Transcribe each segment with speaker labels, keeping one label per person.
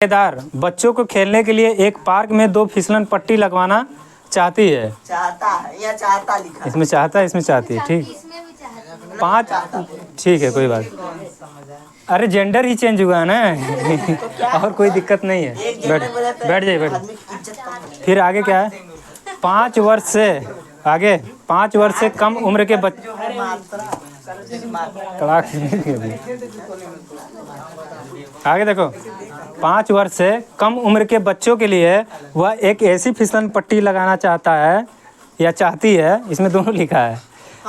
Speaker 1: ठेकेदार बच्चों को खेलने के लिए एक पार्क में 2 फिसलन पट्टी लगवाना चाहती है।
Speaker 2: चाहता है या चाहता लिखा है?
Speaker 1: इसमें चाहता है, इसमें चाहती है। ठीक, 5 ठीक है, कोई बात। अरे जेंडर ही चेंज हुआ है ना और कोई दिक्कत नहीं है। बैठ जाइए, बैठ। फिर आगे क्या है? 5 वर्ष से आगे 5 वर्ष से कम उम्र के बच्चे आगे देखो, 5 वर्ष से कम उम्र के बच्चों के लिए वह एक ऐसी फिसलन पट्टी लगाना चाहता है या चाहती है, इसमें दोनों लिखा है,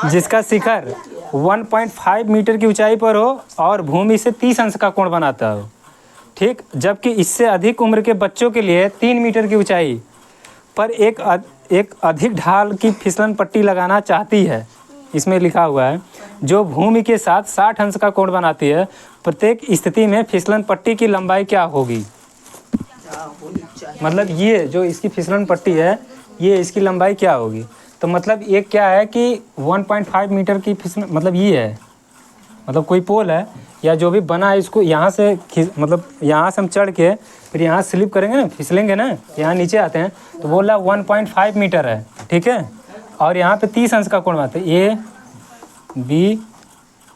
Speaker 1: जिसका शिखर 1.5 मीटर की ऊंचाई पर हो और भूमि से 30 अंश का कोण बनाता हो। ठीक, जबकि इससे अधिक उम्र के बच्चों के लिए 3 मीटर की ऊंचाई पर एक अधिक ढाल की फिसलन पट्टी लगाना चाहती है। इसमें लिखा हुआ है जो भूमि के साथ 60 अंश का कोण बनाती है। प्रत्येक स्थिति में फिसलन पट्टी की लंबाई क्या होगी? मतलब ये जो इसकी फिसलन पट्टी है, ये इसकी लंबाई क्या होगी? तो मतलब ये क्या है कि 1.5 मीटर की फिसलन, मतलब ये है, मतलब कोई पोल है या जो भी बना है, इसको यहाँ से मतलब यहाँ से हम चढ़ के फिर यहाँ स्लिप करेंगे ना, फिसलेंगे ना, यहाँ नीचे आते हैं तो बोल रहा 1.5 मीटर है। ठीक है, और यहाँ पे 30 अंश का कोण बनाते हैं, ए बी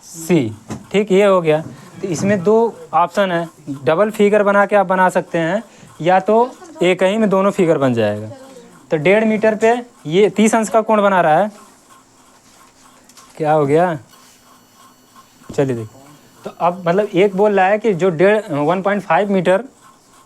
Speaker 1: सी। ठीक, ये हो गया। तो इसमें 2 ऑप्शन है, डबल फिगर बना के आप बना सकते हैं या तो एक ही में दोनों फिगर बन जाएगा। तो 1.5 मीटर पे ये 30 अंश का कोण बना रहा है, क्या हो गया? चलिए देखो, तो अब मतलब एक बोल रहा है कि जो 1.5 मीटर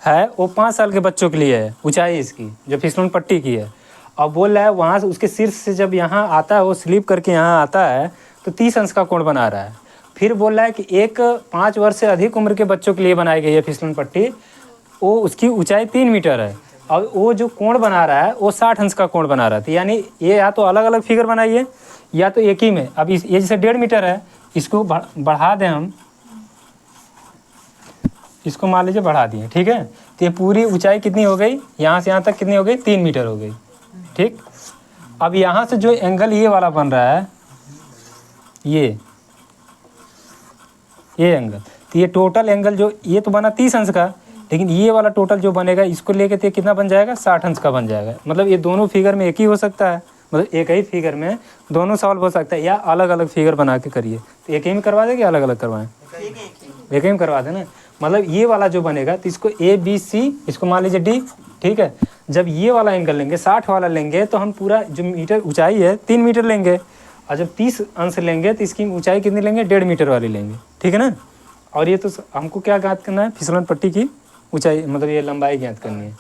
Speaker 1: है वो 5 साल के बच्चों के लिए है ऊंचाई इसकी, जो फिसलन पट्टी की है। और बोल रहा है वहाँ से उसके शीर्ष से जब यहाँ आता है, वो स्लिप करके यहाँ आता है तो 30 अंश का कोण बना रहा है। फिर बोल रहा है कि एक 5 वर्ष से अधिक उम्र के बच्चों के लिए बनाई गई है फिसलन पट्टी, वो उसकी ऊंचाई 3 मीटर है और वो जो कोण बना रहा है वो 60 अंश का कोण बना रहा था। यानी ये या तो अलग अलग फिगर बनाइए या तो एक ही में। अब ये जैसे 1.5 मीटर है, इसको बढ़ा दें हम, इसको मान लीजिए बढ़ा दिए। ठीक है, तो ये पूरी ऊंचाई कितनी हो गई? यहाँ से यहाँ तक कितनी हो गई? 3 मीटर हो गई। ठीक, अब यहाँ से जो एंगल ये वाला बन रहा है, ये एंगल, तो ये टोटल एंगल जो ये तो बना 30 अंश का, लेकिन ये वाला टोटल जो बनेगा इसको लेके तो कितना बन जाएगा? 60 अंश का बन जाएगा। मतलब ये दोनों फिगर में एक ही हो सकता है, मतलब एक ही फिगर में दोनों सॉल्व हो सकता है, या अलग अलग फिगर बना के करिए। तो एक ही में करवा देंगे, अलग अलग करवाएं? एक ही में करवा देना। मतलब ये वाला जो बनेगा तो इसको ए बी सी, इसको मान लीजिए डी। ठीक है, जब ये वाला एंगल लेंगे, 60 वाला लेंगे, तो हम पूरा जो मीटर ऊंचाई है 3 मीटर लेंगे, और जब 30 अंश लेंगे तो इसकी ऊंचाई कितनी लेंगे? 1.5 मीटर वाली लेंगे। ठीक है ना। और ये तो हमको क्या ज्ञात करना है? फिसलन पट्टी की ऊंचाई, मतलब ये लंबाई ज्ञात करनी है,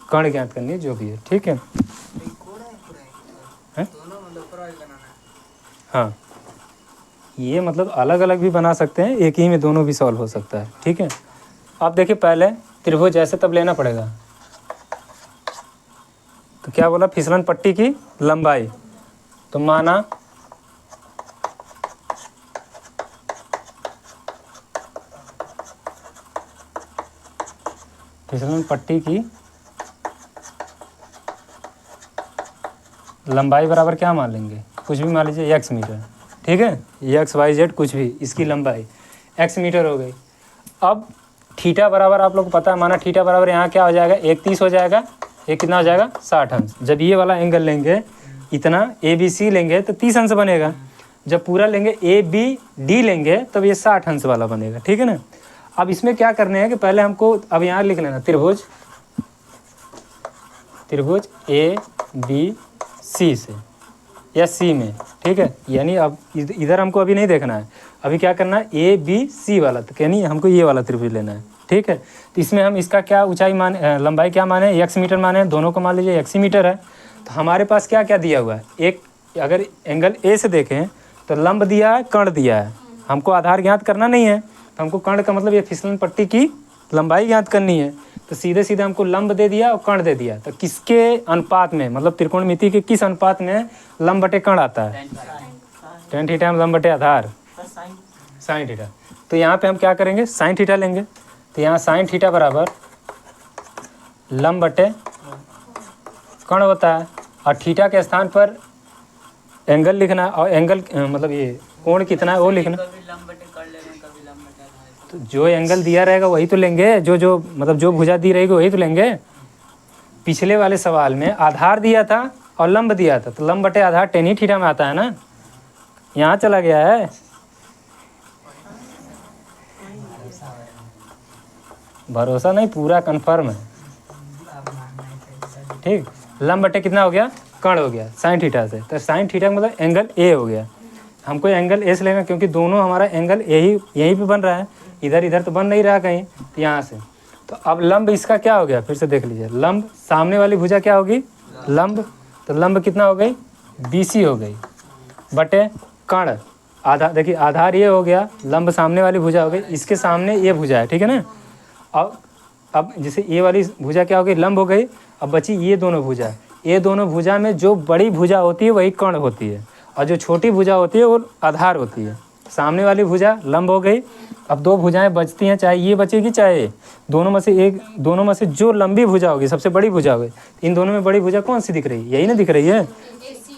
Speaker 1: कण ज्ञात करनी है, जो भी है। ठीक है, हाँ, ये मतलब अलग अलग भी बना सकते हैं, एक ही में दोनों भी सॉल्व हो सकता है। ठीक है, आप देखिए पहले त्रिभुज ऐसे तब लेना पड़ेगा। तो क्या बोला? फिसलन पट्टी की लंबाई, तो माना फिसलन पट्टी की लंबाई बराबर क्या मान लेंगे? कुछ भी मान लीजिए, x मीटर। ठीक है, x y z कुछ भी, इसकी लंबाई x मीटर हो गई। अब थीटा बराबर आप लोग को पता है, माना थीटा बराबर यहाँ क्या हो जाएगा? 1/30 हो जाएगा, एक कितना हो जाएगा? 60 अंश। जब ये वाला एंगल लेंगे, इतना ए बी सी लेंगे तो 30 अंश बनेगा। जब पूरा लेंगे ए बी डी लेंगे तब ये 60 अंश वाला बनेगा। ठीक है ना। अब इसमें क्या करने हैं कि पहले हमको अब यहाँ लिख लेना त्रिभुज ए बी सी से या सी में। ठीक है, यानी अब इधर हमको अभी नहीं देखना है, अभी क्या करना है? ए बी सी वाला, तो यानी हमको ये वाला त्रिभुज लेना है। ठीक है, तो इसमें हम इसका क्या ऊंचाई माने, लंबाई क्या माने? x मीटर माने, दोनों को मान लीजिए x ही मीटर है। तो हमारे पास क्या क्या दिया हुआ है? एक अगर एंगल ए से देखें तो लंब दिया है, कर्ण दिया है। हमको आधार ज्ञात करना नहीं है, तो हमको कर्ण का मतलब ये फिसलन पट्टी की लंबाई ज्ञात करनी है। तो सीधे सीधे हमको लंब दे दिया और कर्ण दे दिया। तो किसके अनुपात में, मतलब त्रिकोणमिति के किस अनुपात में लंब बटे कर्ण आता है? tan थीटा में लंब बटे आधार साइन थीटा। तो यहाँ पे हम क्या करेंगे? साइन थीटा लेंगे। तो यहाँ साइन थीटा बराबर लंब बटे कर्ण होता है, और थीटा के स्थान पर एंगल लिखना है, और एंगल मतलब ये कोण कितना है वो लिखना। तो जो एंगल दिया रहेगा वही तो लेंगे, जो जो मतलब जो भुजा दी रहेगी वही तो लेंगे। पिछले वाले सवाल में आधार दिया था और लंब दिया था, तो लंब बटे आधार टेन ही थीटा में आता है ना, यहाँ चला गया है। भरोसा नहीं, पूरा कंफर्म है। ठीक, लंब बटे कितना हो गया, कर्ण हो गया साइन थीटा से, तो साइन थीटा मतलब एंगल ए हो गया। हमको एंगल एस लेना, क्योंकि दोनों हमारा एंगल यहीं पे बन रहा है, इधर इधर तो बन नहीं रहा कहीं, तो यहाँ से। तो अब लंब इसका क्या हो गया, फिर से देख लीजिए, लंब सामने वाली भुजा क्या होगी, लंब, तो लंब कितना हो गई, BC हो गई, बटे कर्ण आधार, देखिए आधार ये हो गया, लंब सामने वाली भुजा हो गई, इसके सामने ये भुजा है, ठीक है ना। अब जैसे ये वाली भुजा क्या हो गई, लंब हो गई, अब बची ये दोनों भुजा, ये दोनों भुजा में जो बड़ी भुजा होती है वही कर्ण होती है, और जो छोटी भुजा होती है वो आधार होती है। सामने वाली भुजा लंब हो गई, अब दो भुजाएं बचती हैं, चाहे ये बचेगी चाहे दोनों में से एक, दोनों में से जो लंबी भुजा होगी, सबसे बड़ी भुजा होगी, इन दोनों में बड़ी भुजा कौन सी दिख रही है, यही ना दिख रही है,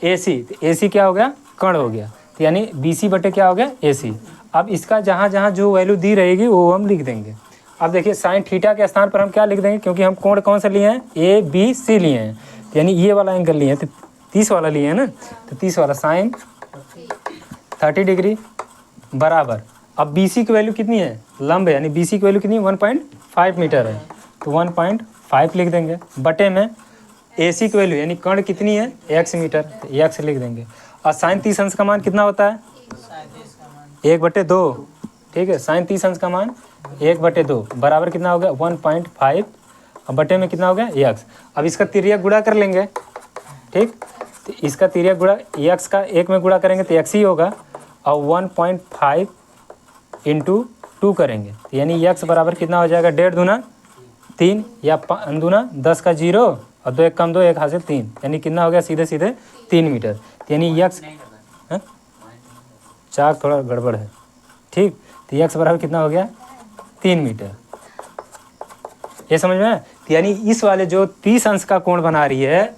Speaker 1: AC। तो AC क्या हो गया, कर्ण हो गया, तो यानी BC बटे क्या हो गया, AC। अब इसका जहाँ जहाँ जो वैल्यू दी रहेगी वो हम लिख देंगे। अब देखिए साइन थीटा के स्थान पर हम क्या लिख देंगे, क्योंकि हम कोण कौन सा लिए हैं, ABC लिए हैं, यानी ये वाला एंगल लिए हैं, तो 30 वाला लिए हैं ना, तो 30 वाला साइन 30 डिग्री बराबर। अब BC की वैल्यू कितनी है, लंब है, यानी BC की वैल्यू कितनी है, 1.5 मीटर है, तो 1.5 लिख देंगे, बटे में AC की वैल्यू यानी कर्ण कितनी है, x मीटर, तो x लिख देंगे। और साइन 30 अंश का मान कितना होता है, 1/2, ठीक है, साइन 30 अंश का मान 1/2 बराबर कितना हो गया, 1.5, और बटे में कितना हो गया, x। अब इसका तिर्यक गुणा कर लेंगे, ठीक, तो इसका तिर्यक गुणा x का 1 में गुणा करेंगे तो x ही होगा, और 1.5 × 2 करेंगे, तो यानी x बराबर कितना हो जाएगा, 1.5 दूना 3, या 5 दूना 10 का 0, और 2 1 कम 2 1 हासिल 3, यानी कितना हो गया, सीधे सीधे 3 मीटर, यानी x, चाक थोड़ा गड़बड़ है, ठीक, तो x बराबर कितना हो गया, 3 मीटर। ये समझ में, तो यानी इस वाले जो 30 अंश का कोण बना रही है,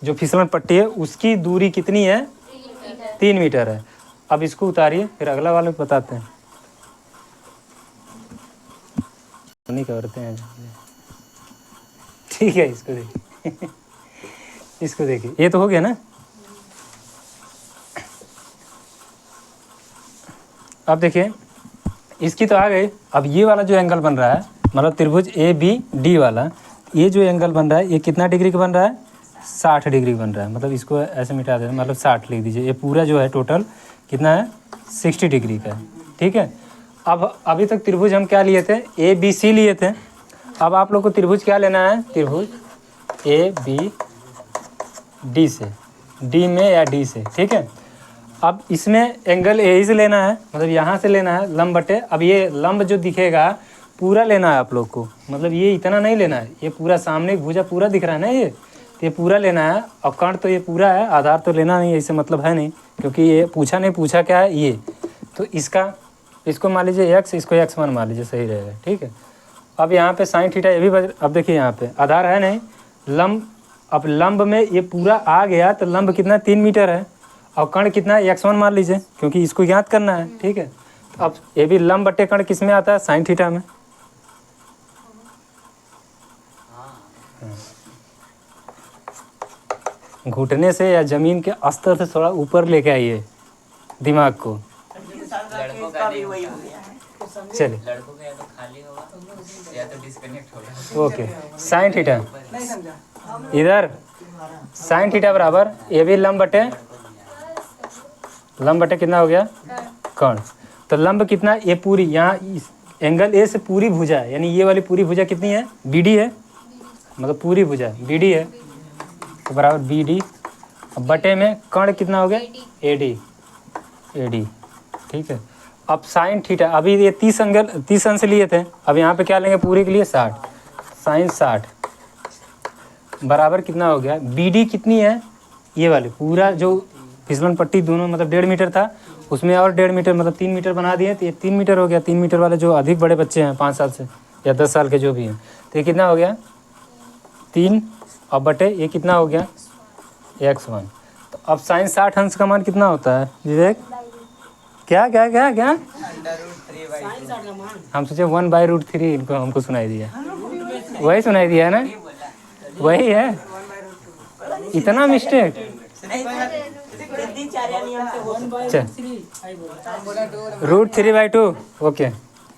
Speaker 1: जो फिसलन पट्टी है, उसकी दूरी कितनी है, 3 मीटर है। अब इसको उतारिए, फिर अगला वाले को बताते हैं, नहीं करते हैं, ठीक है, इसको देखिए इसको देखिए, ये तो हो गया ना। अब देखिए इसकी तो आ गई। अब ये वाला जो एंगल बन रहा है, मतलब त्रिभुज ABD वाला, ये जो एंगल बन रहा है ये कितना डिग्री का बन रहा है, 60 डिग्री बन रहा है, मतलब इसको ऐसे मिटा दें, मतलब 60 लिख दीजिए। ये पूरा जो है टोटल कितना है, 60 डिग्री का है, ठीक है। अब अभी तक त्रिभुज हम क्या लिए थे, ABC लिए थे। अब आप लोग को त्रिभुज क्या लेना है, त्रिभुज ABD से, D में या D से, ठीक है। अब इसमें एंगल A से लेना है, मतलब यहाँ से लेना है लंब बटे, अब ये लंब जो दिखेगा पूरा लेना है आप लोग को, मतलब ये इतना नहीं लेना है, ये पूरा सामने भुजा पूरा दिख रहा है ना, ये पूरा लेना है। और कर्ण तो ये पूरा है, आधार तो लेना नहीं है, इससे मतलब है नहीं, क्योंकि ये पूछा क्या है ये, तो इसको मान लीजिए x, इसको x1 मान लीजिए, सही रहेगा, ठीक है। अब यहाँ पे साइन थीटा ये भी अब देखिए यहाँ पे आधार है नहीं, लंब, अब लंब में ये पूरा आ गया, तो लंब कितना 3 मीटर है, और कर्ण कितना है, x1 मान लीजिए, क्योंकि इसको याद करना है, ठीक है। तो अब ये भी लंब बटे कर्ण किस में आता है, साइन थीटा में। घुटने से या जमीन के स्तर से थोड़ा ऊपर लेके आइए दिमाग को,
Speaker 2: लड़कों का भी वही हो गया है।
Speaker 1: चलिए,
Speaker 3: लड़कों का या तो खाली होगा या तो डिस्कनेक्ट होगा।
Speaker 1: ओके, साइन थीटा इधर, साइन थीटा बराबर ये भी लंब बटे कितना हो गया, कर्ण। तो लंब कितना, ये पूरी यहाँ एंगल A से पूरी भुजा है, यानी ये वाली पूरी भुजा कितनी है, BD है, मतलब पूरी भुजा BD है, तो बराबर BD, बटे में कर्ण कितना हो गया, AD, ठीक है। अब साइन थीटा, अभी ये 30 अंश लिए थे, अब यहाँ पे क्या लेंगे पूरे के लिए 60, साइन 60 बराबर कितना हो गया, BD कितनी है, ये वाली पूरा जो फिसलन पट्टी दोनों मतलब 1.5 मीटर था, उसमें और 1.5 मीटर मतलब 3 मीटर बना दिए, तो ये 3 मीटर हो गया। 3 मीटर वाले जो अधिक बड़े बच्चे हैं 5 साल से या 10 साल के जो भी हैं, तो ये कितना हो गया 3, और बटे ये कितना हो गया x1। तो अब साइन 60 अंश का मान कितना होता है विवेक, क्या
Speaker 3: √3/60
Speaker 1: हम सोचे 1/√3 इनको हमको सुनाई दिया, वही सुनाई दिया है ना, वही है, इतना मिस्टेक।
Speaker 2: दिनचर्या नियम से हो
Speaker 1: √3/2 ओके,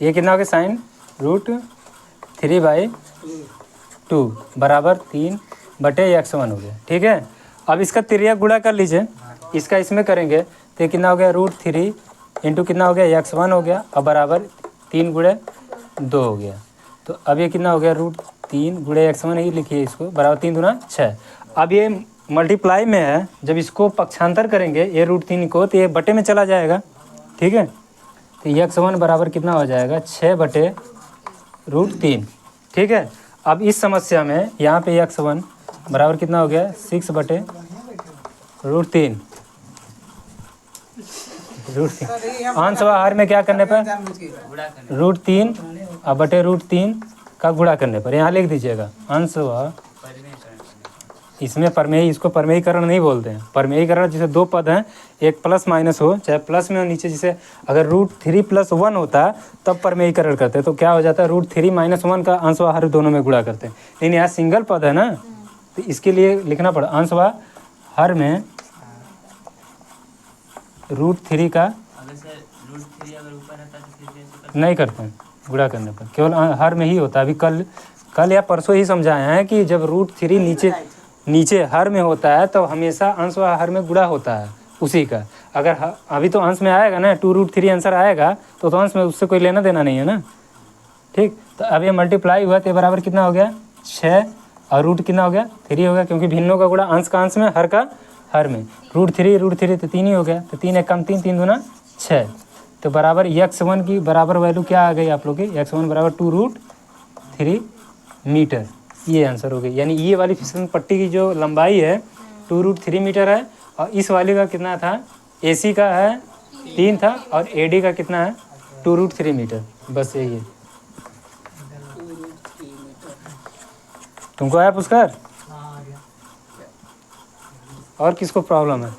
Speaker 1: ये कितना हो गया साइन √3/2 बराबर 3/x1 हो गया। ठीक है, अब इसका तिर्यक गुणा कर लीजिए, इसका इसमें करेंगे तो ये कितना हो गया √3 इंटू कितना हो गया x1 हो गया और बराबर 3 × 2 हो गया। तो अब ये कितना हो गया √3 × x1 ही लिखिए इसको, बराबर 3 दूना 6। अब ये मल्टीप्लाई में है, जब इसको पक्षांतर करेंगे ये √3 को तो ये बटे में चला जाएगा। ठीक है, तो x1 बराबर कितना हो जाएगा 6/√3। ठीक है, अब इस समस्या में यहाँ पे x1 बराबर कितना हो गया 6/√3। अंश व हर में क्या करने पर √3 और बटे √3 का गुणा करने पर, यहाँ लिख दीजिएगा अंश व, इसमें परमेय, इसको परमेयीकरण नहीं बोलते हैं। परमेयीकरण जैसे दो पद हैं, एक प्लस माइनस हो, चाहे प्लस में हो नीचे, जैसे अगर √3 + 1 होता तब परमेयीकरण करते तो क्या हो जाता है √3 - 1 का अंश व हर दोनों में गुणा करते हैं। लेकिन यहाँ सिंगल पद है ना, तो इसके लिए लिखना पड़ा अंश व हर में √3 का नहीं करते हैं गुणा करने पर, केवल हर में ही होता है। अभी कल या परसों ही समझाए हैं कि जब √3 नीचे हर में होता है तो हमेशा अंश व हर में गुणा होता है उसी का। अगर अभी तो अंश में आएगा ना, 2√3 आंसर आएगा तो अंश में उससे कोई लेना देना नहीं है ना। ठीक, तो अब ये मल्टीप्लाई हुआ तो बराबर कितना हो गया 6 और रूट कितना हो गया 3 हो गया, क्योंकि भिन्नों का गुणा अंश का अंश में, हर का हर में। √3 तो 3 ही हो गया, तो 3 × 1 = 3, 3 दूना 6। तो बराबर x1 की बराबर वैल्यू क्या आ गई आप लोग की, x1 बराबर 2√3 मीटर। ये आंसर हो गई। यानी ये वाली फिसलन पट्टी की जो लंबाई है 2√3 मीटर है, और इस वाले का कितना था, AC का है 3 था और AD का कितना है 2√3 मीटर। बस यही है। तुमको आया पुष्कर? और किसको प्रॉब्लम है?